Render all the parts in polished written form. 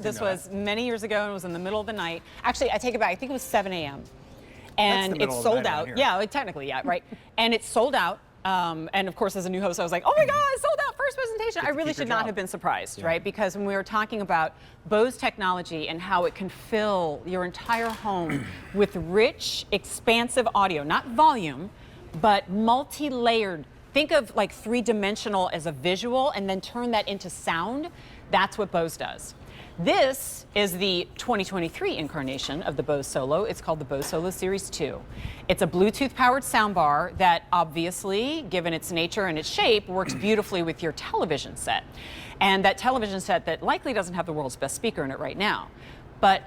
This was many years ago, and it was in the middle of the night. Actually, I take it back. I think it was 7 a.m. And it's sold out. Yeah, technically, yeah, right. And it's sold out. And of course, as a new host, I was like, oh my God, it's sold out, first presentation. I really should not have been surprised, right? Because when we were talking about Bose technology and how it can fill your entire home with rich, expansive audio, not volume, but multi-layered. Think of like three-dimensional as a visual and then turn that into sound. That's what Bose does. This is the 2023 incarnation of the Bose Solo. It's called the Bose Solo Series 2. It's a Bluetooth-powered soundbar that obviously, given its nature and its shape, works beautifully with your television set. And that television set that likely doesn't have the world's best speaker in it right now. But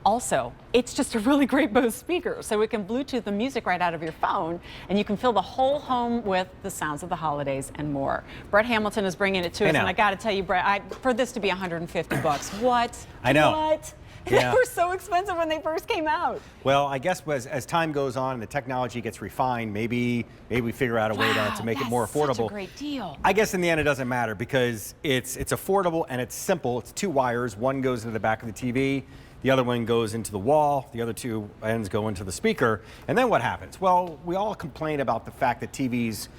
also, it's just a really great Bose speaker, so it can Bluetooth the music right out of your phone, and you can fill the whole home with the sounds of the holidays and more. Brett Hamilton is bringing it to us, and I got to tell you, Brett, for this to be $150, what? I know. What? Yeah. They were so expensive when they first came out. Well, I guess as time goes on and the technology gets refined, maybe we figure out a way to make it more affordable. That's such a great deal. I guess in the end it doesn't matter because it's affordable and it's simple. It's 2 wires. One goes into the back of the TV. The other one goes into the wall, the other 2 ends go into the speaker. And then what happens? Well, we all complain about the fact that TVs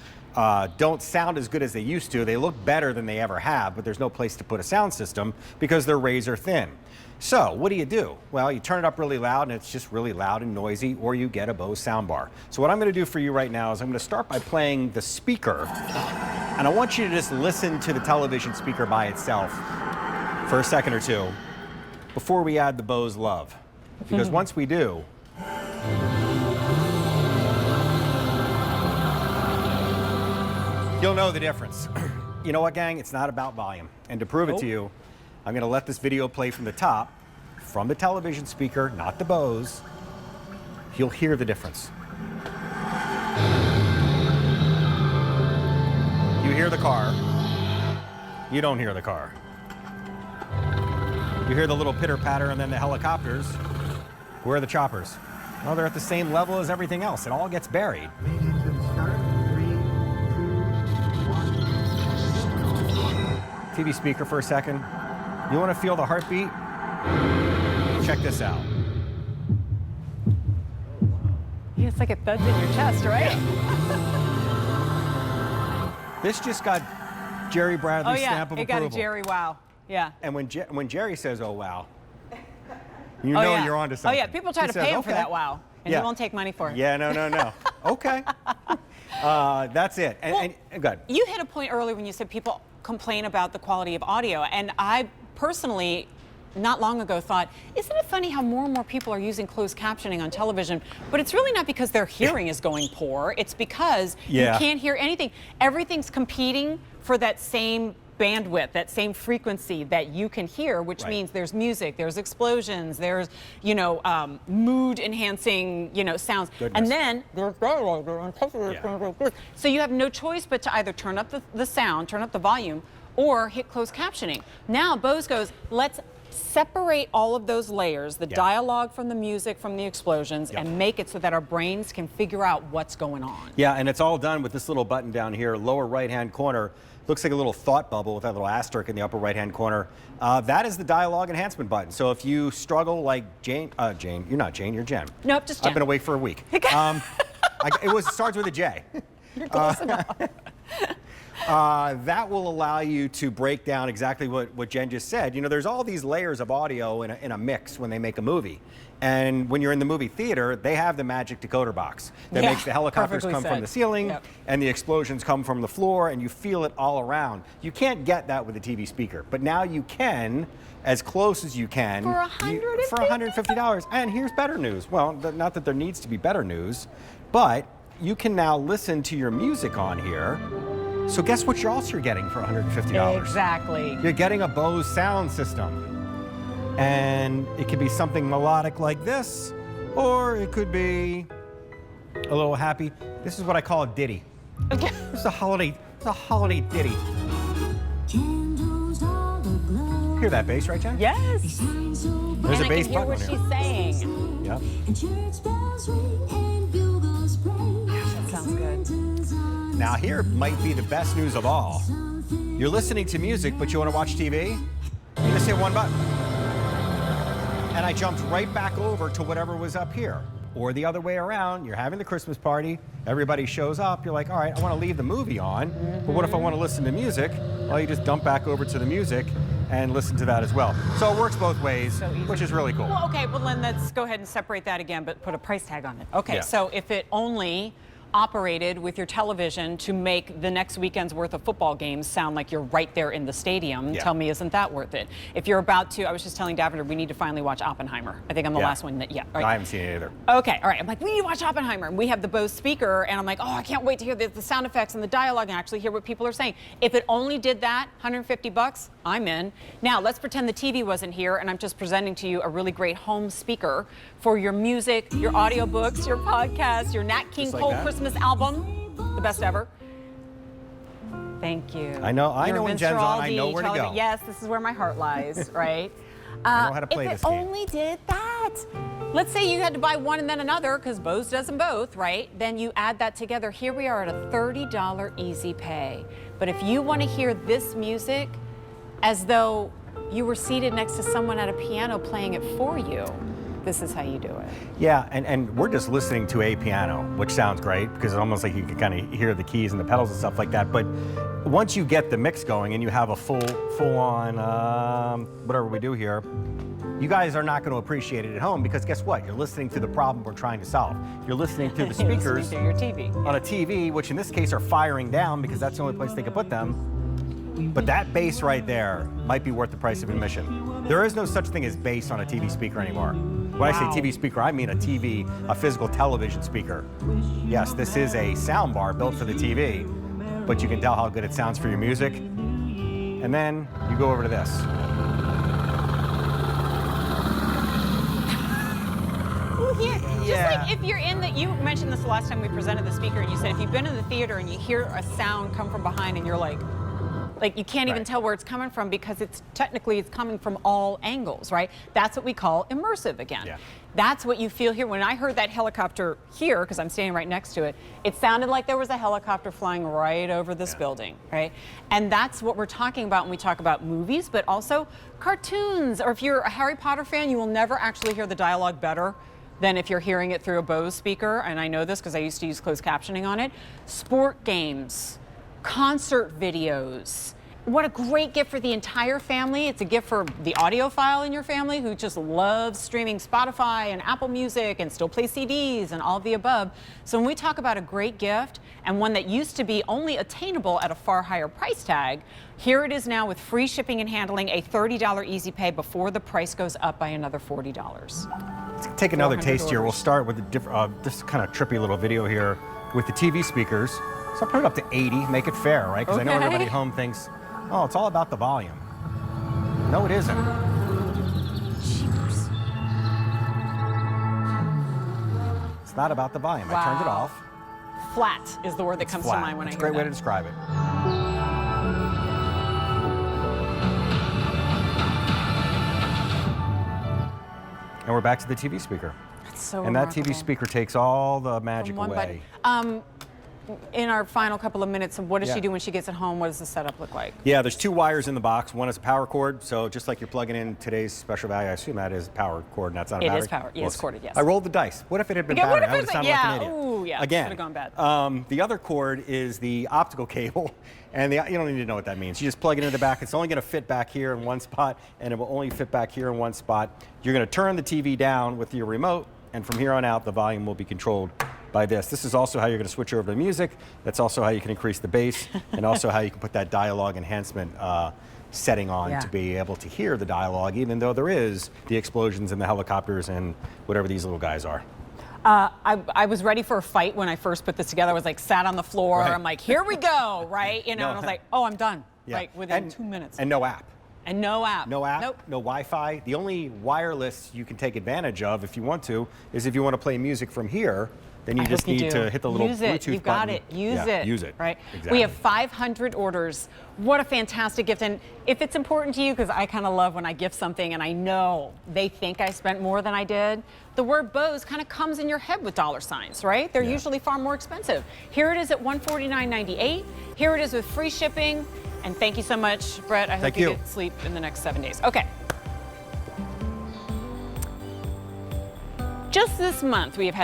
don't sound as good as they used to. They look better than they ever have, but there's no place to put a sound system because they're razor thin. So what do? Well, you turn it up really loud and it's just really loud and noisy, or you get a Bose soundbar. So what I'm going to do for you right now is I'm going to start by playing the speaker, and I want you to just listen to the television speaker by itself for a second or two before we add the Bose love. Because once we do, you'll know the difference. You know what, gang? It's not about volume. And to prove it to you, I'm gonna let this video play from the top, from the television speaker, not the Bose. You'll hear the difference. You hear the car. You don't hear the car. You hear the little pitter-patter and then the helicopters. Where are the choppers? Well, they're at the same level as everything else. It all gets buried. TV speaker for a second. You want to feel the heartbeat? Check this out. Yeah, it's like it thuds in your chest, right? This just got Jerry Bradley's stamp of approval. It got a Jerry wow. Yeah. And when Jerry says, oh, wow, you know you're onto something. Oh, yeah. People try to pay him for that wow, and he won't take money for it. Yeah, no. Okay. That's it. And go ahead. You hit a point earlier when you said people complain about the quality of audio, and I personally, not long ago, thought, isn't it funny how more and more people are using closed captioning on television? But it's really not because their hearing is going poor. It's because you can't hear anything. Everything's competing for that same bandwidth, that same frequency that you can hear, which means there's music, there's explosions, there's, mood enhancing, sounds. And then there's so you have no choice but to either turn up the sound, turn up the volume, or hit closed captioning. Now Bose goes, let's separate all of those layers, the dialogue from the music, from the explosions, and make it so that our brains can figure out what's going on. Yeah, and it's all done with this little button down here, lower right-hand corner. Looks like a little thought bubble with that little asterisk in the upper right-hand corner. That is the dialogue enhancement button. So if you struggle like Jane, you're not Jane, you're Jen. Nope, just Jen. I've been awake for a week. It starts with a J. You're close enough. That will allow you to break down exactly what Jen just said. There's all these layers of audio in a mix when they make a movie. And when you're in the movie theater, they have the magic decoder box that makes the helicopters come from the ceiling and the explosions come from the floor, and you feel it all around. You can't get that with a TV speaker, but now you can, as close as you can. For $150? For $150. And here's better news. Well, not that there needs to be better news, but you can now listen to your music on here. So guess what you're getting for $150? Exactly. You're getting a Bose sound system. And it could be something melodic like this, or it could be a little happy. This is what I call a ditty. Okay. It's a holiday ditty. Hear that bass, right, Jen? Yes. There's a bass button what here. She's saying. Yep. That sounds good. Now here might be the best news of all. You're listening to music, but you want to watch TV? You just hit one button. and I jumped right back over to whatever was up here. Or the other way around, you're having the Christmas party, everybody shows up, you're like, all right, I want to leave the movie on, but what if I want to listen to music? Well, you just dump back over to the music and listen to that as well. So it works both ways, which is really cool. Well, okay, well then let's go ahead and separate that again, but put a price tag on it. Okay, Yeah. so if it only operated with your television to make the next weekend's worth of football games sound like you're right there in the stadium, Yeah. tell me, isn't that worth it? If you're about to, I was just telling Davender, we need to finally watch Oppenheimer. I think I'm the Yeah. last one that, right? I haven't seen it either. Okay, all right. I'm like, we need to watch Oppenheimer. And we have the Bose speaker, and I'm like, oh, I can't wait to hear the sound effects and the dialogue and actually hear what people are saying. If it only did that, $150, I'm in. Now, let's pretend the TV wasn't here, and I'm just presenting to you a really great home speaker for your music, your audiobooks, your podcasts, your Nat King Just like Cole that? Christmas album, the best ever. Thank you. I know Your when Jen's on, I know where to television- go. Yes, this is where my heart lies, right? I know how to play this If it game. only did that. Let's say you had to buy one and then another, because Bose does them both, right? Then you add that together. Here we are at a $30 easy pay. But if you want to hear this music as though you were seated next to someone at a piano playing it for you, this is how you do it. Yeah, and we're just listening to a piano, which sounds great because it's almost like you can kind of hear the keys and the pedals and stuff like that. But once you get the mix going and you have a full-on whatever we do here, you guys are not going to appreciate it at home because guess what? You're listening to the problem we're trying to solve. You're listening to the speakers You're listening to your TV. on a TV, which in this case are firing down because that's the only place they can put them. But that bass right there might be worth the price of admission. There is no such thing as bass on a TV speaker anymore. When I say TV speaker, I mean a TV, a physical television speaker. Yes, this is a soundbar built for the TV, but you can tell how good it sounds for your music. And then you go over to this. Just like if you're in the, you mentioned this the last time we presented the speaker, and you said if you've been in the theater and you hear a sound come from behind and you're like you can't even tell where it's coming from because it's coming from all angles, right? That's what we call immersive again. Yeah. That's what you feel here. When I heard that helicopter here, because I'm standing right next to it, it sounded like there was a helicopter flying right over this building, right? And that's what we're talking about when we talk about movies, but also cartoons. Or if you're a Harry Potter fan, you will never actually hear the dialogue better than if you're hearing it through a Bose speaker, and I know this because I used to use closed captioning on it. Sport games, concert videos. What a great gift for the entire family. It's a gift for the audiophile in your family who just loves streaming Spotify and Apple Music and still play CDs and all of the above. So when we talk about a great gift and one that used to be only attainable at a far higher price tag, here it is now with free shipping and handling, a $30 easy pay before the price goes up by another $40. Let's take another taste here. orders. We'll start with this kind of trippy little video here with the TV speakers. So I'll put it up to 80, make it fair, right? Because I know Okay. everybody at home thinks, oh, it's all about the volume. No, it isn't. Jeepers. It's not about the volume. I turned it Wow. off. Flat is the word that comes to mind when It's I a hear great way to that. describe it. And we're back to the TV speaker. That's so And that remarkable. TV speaker takes all the magic From one away. button. In our final couple of minutes, what does Yeah. she do when she gets at home? What does the setup look like? Yeah, there's two wires in the box. One is a power cord, so just like you're plugging in today's special value, I assume that is a power cord, and that's not a It battery. is power. Yeah, it's corded, yes. I rolled the dice. What if it had been Yeah, what battery? if I would it's have like- sounded like an yeah, idiot. ooh, yeah, Again, could've gone bad. the other cord is the optical cable, and you don't need to know what that means. You just plug it into the back. It's only going to fit back here in one spot, and it will only fit back here in one spot. You're going to turn the TV down with your remote, and from here on out, the volume will be controlled by this. This is also how you're going to switch over to music. That's also how you can increase the bass, and also how you can put that dialogue enhancement setting on Yeah. to be able to hear the dialogue, even though there is the explosions and the helicopters and whatever these little guys are. I was ready for a fight when I first put this together. I was like, sat on the floor. Right. I'm like, here we go, right? You know, No. and I was like, oh, I'm done. Yeah. Like within 2 minutes. And no app. And no app. No app, Nope. no Wi-Fi. The only wireless you can take advantage of if you want to is if you want to play music from here, then you I just hope you need do. to hit the little Use Bluetooth it. You've got button. it. Use Yeah, it. Use it. Right. Exactly. We have 500 orders. What a fantastic gift. And if it's important to you, because I kind of love when I gift something and I know they think I spent more than I did, the word Bose kind of comes in your head with dollar signs, right? They're Yeah. usually far more expensive. Here it is at $149.98. Here it is with free shipping. And thank you so much, Brett. I hope Thank you you. get sleep in the next 7 days. Okay. Just this month, we have had